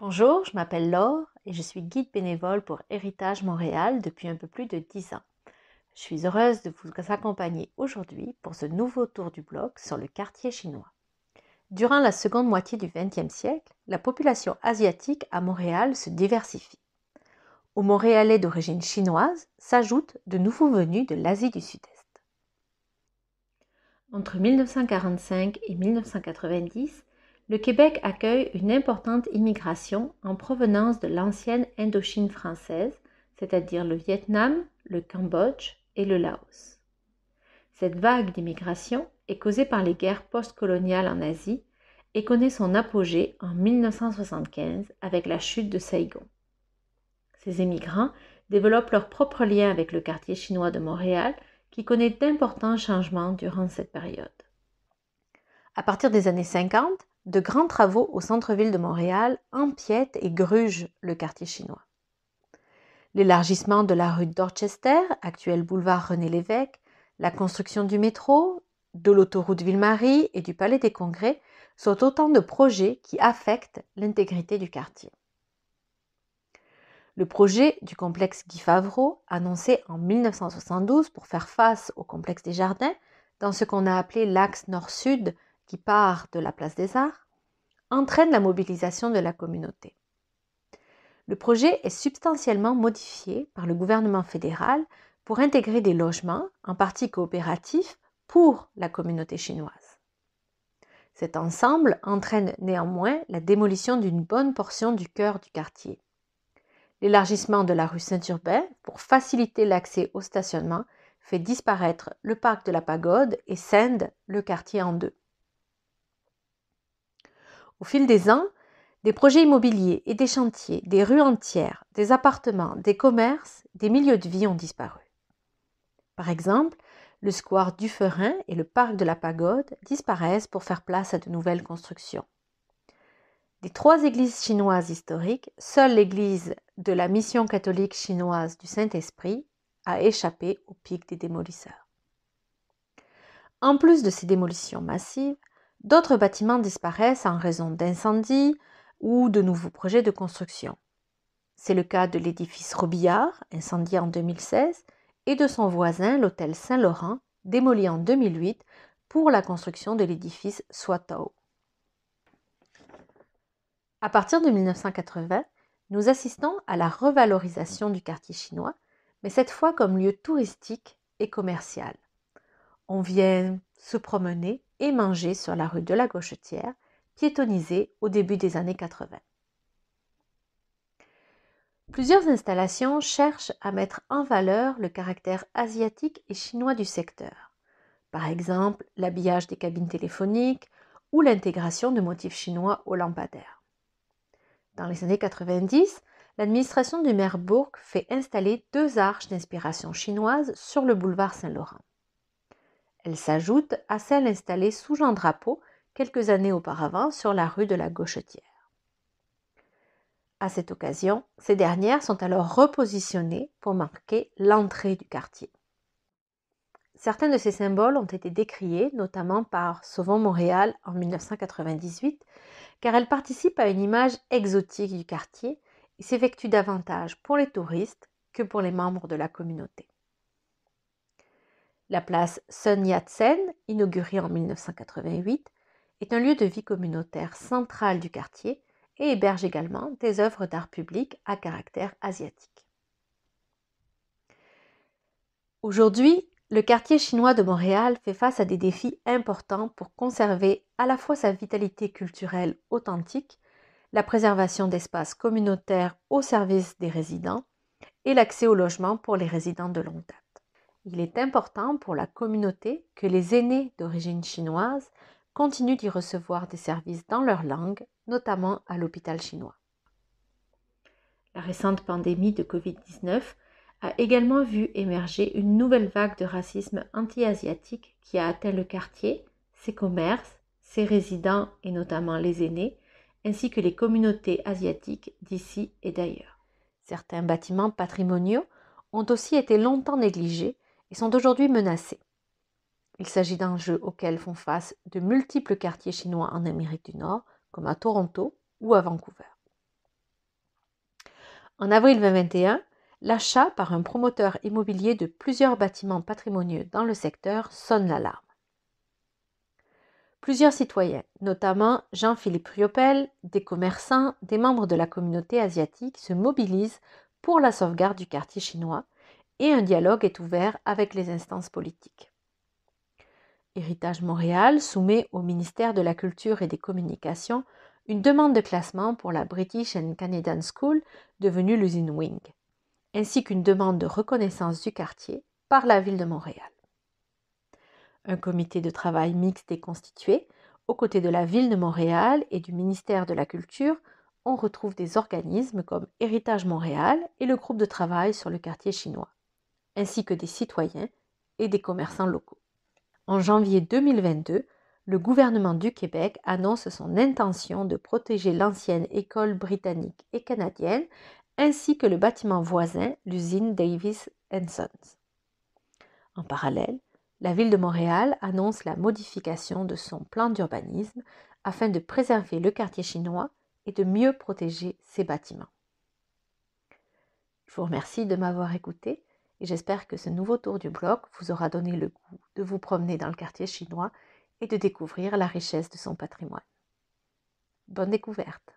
Bonjour, je m'appelle Laure et je suis guide bénévole pour Héritage Montréal depuis un peu plus de 10 ans. Je suis heureuse de vous accompagner aujourd'hui pour ce nouveau tour du bloc sur le quartier chinois. Durant la seconde moitié du XXe siècle, la population asiatique à Montréal se diversifie. Aux Montréalais d'origine chinoise s'ajoutent de nouveaux venus de l'Asie du Sud-Est. Entre 1945 et 1990, le Québec accueille une importante immigration en provenance de l'ancienne Indochine française, c'est-à-dire le Vietnam, le Cambodge et le Laos. Cette vague d'immigration est causée par les guerres postcoloniales en Asie et connaît son apogée en 1975 avec la chute de Saigon. Ces immigrants développent leur propre lien avec le quartier chinois de Montréal qui connaît d'importants changements durant cette période. À partir des années 50, de grands travaux au centre-ville de Montréal empiètent et grugent le quartier chinois. L'élargissement de la rue Dorchester, actuel boulevard René-Lévesque, la construction du métro, de l'autoroute Ville-Marie et du Palais des Congrès sont autant de projets qui affectent l'intégrité du quartier. Le projet du complexe Guy Favreau, annoncé en 1972 pour faire face au complexe des Jardins, dans ce qu'on a appelé l'axe nord-sud qui part de la place des Arts, entraîne la mobilisation de la communauté. Le projet est substantiellement modifié par le gouvernement fédéral pour intégrer des logements, en partie coopératifs, pour la communauté chinoise. Cet ensemble entraîne néanmoins la démolition d'une bonne portion du cœur du quartier. L'élargissement de la rue Saint-Urbain pour faciliter l'accès au stationnement fait disparaître le parc de la Pagode et scinde le quartier en deux. Au fil des ans, des projets immobiliers et des chantiers, des rues entières, des appartements, des commerces, des milieux de vie ont disparu. Par exemple, le square Dufferin et le parc de la Pagode disparaissent pour faire place à de nouvelles constructions. Des 3 églises chinoises historiques, seule l'église de la Mission catholique chinoise du Saint-Esprit a échappé au pic des démolisseurs. En plus de ces démolitions massives, d'autres bâtiments disparaissent en raison d'incendies ou de nouveaux projets de construction. C'est le cas de l'édifice Robillard, incendié en 2016, et de son voisin, l'hôtel Saint-Laurent, démoli en 2008 pour la construction de l'édifice Swatao. À partir de 1980, nous assistons à la revalorisation du quartier chinois, mais cette fois comme lieu touristique et commercial. On vient se promener et manger sur la rue de la Gauchetière, piétonnisée au début des années 80. Plusieurs installations cherchent à mettre en valeur le caractère asiatique et chinois du secteur. Par exemple, l'habillage des cabines téléphoniques ou l'intégration de motifs chinois aux lampadaires. Dans les années 90, l'administration du maire Bourque fait installer 2 arches d'inspiration chinoise sur le boulevard Saint-Laurent. Elles s'ajoutent à celles installées sous Jean Drapeau quelques années auparavant sur la rue de la Gauchetière. À cette occasion, ces dernières sont alors repositionnées pour marquer l'entrée du quartier. Certains de ces symboles ont été décriés, notamment par Sauvons Montréal en 1998, car elles participent à une image exotique du quartier et s'effectuent davantage pour les touristes que pour les membres de la communauté. La place Sun Yat-sen, inaugurée en 1988, est un lieu de vie communautaire central du quartier et héberge également des œuvres d'art public à caractère asiatique. Aujourd'hui, le quartier chinois de Montréal fait face à des défis importants pour conserver à la fois sa vitalité culturelle authentique, la préservation d'espaces communautaires au service des résidents et l'accès au logement pour les résidents de longue date. Il est important pour la communauté que les aînés d'origine chinoise continuent d'y recevoir des services dans leur langue, notamment à l'hôpital chinois. La récente pandémie de Covid-19 a également vu émerger une nouvelle vague de racisme anti-asiatique qui a atteint le quartier, ses commerces, ses résidents et notamment les aînés, ainsi que les communautés asiatiques d'ici et d'ailleurs. Certains bâtiments patrimoniaux ont aussi été longtemps négligés et sont aujourd'hui menacés. Il s'agit d'enjeux auxquels font face de multiples quartiers chinois en Amérique du Nord, comme à Toronto ou à Vancouver. En avril 2021, l'achat par un promoteur immobilier de plusieurs bâtiments patrimoniaux dans le secteur sonne l'alarme. Plusieurs citoyens, notamment Jean-Philippe Riopel, des commerçants, des membres de la communauté asiatique, se mobilisent pour la sauvegarde du quartier chinois et un dialogue est ouvert avec les instances politiques. Héritage Montréal soumet au ministère de la Culture et des Communications une demande de classement pour la British and Canadian School, devenue l'usine Wing, ainsi qu'une demande de reconnaissance du quartier par la ville de Montréal. Un comité de travail mixte est constitué. Aux côtés de la ville de Montréal et du ministère de la Culture, on retrouve des organismes comme Héritage Montréal et le groupe de travail sur le quartier chinois, ainsi que des citoyens et des commerçants locaux. En janvier 2022, le gouvernement du Québec annonce son intention de protéger l'ancienne école britannique et canadienne, ainsi que le bâtiment voisin, l'usine Davis & Sons. En parallèle, la ville de Montréal annonce la modification de son plan d'urbanisme afin de préserver le quartier chinois et de mieux protéger ses bâtiments. Je vous remercie de m'avoir écouté et j'espère que ce nouveau tour du bloc vous aura donné le goût de vous promener dans le quartier chinois et de découvrir la richesse de son patrimoine. Bonne découverte!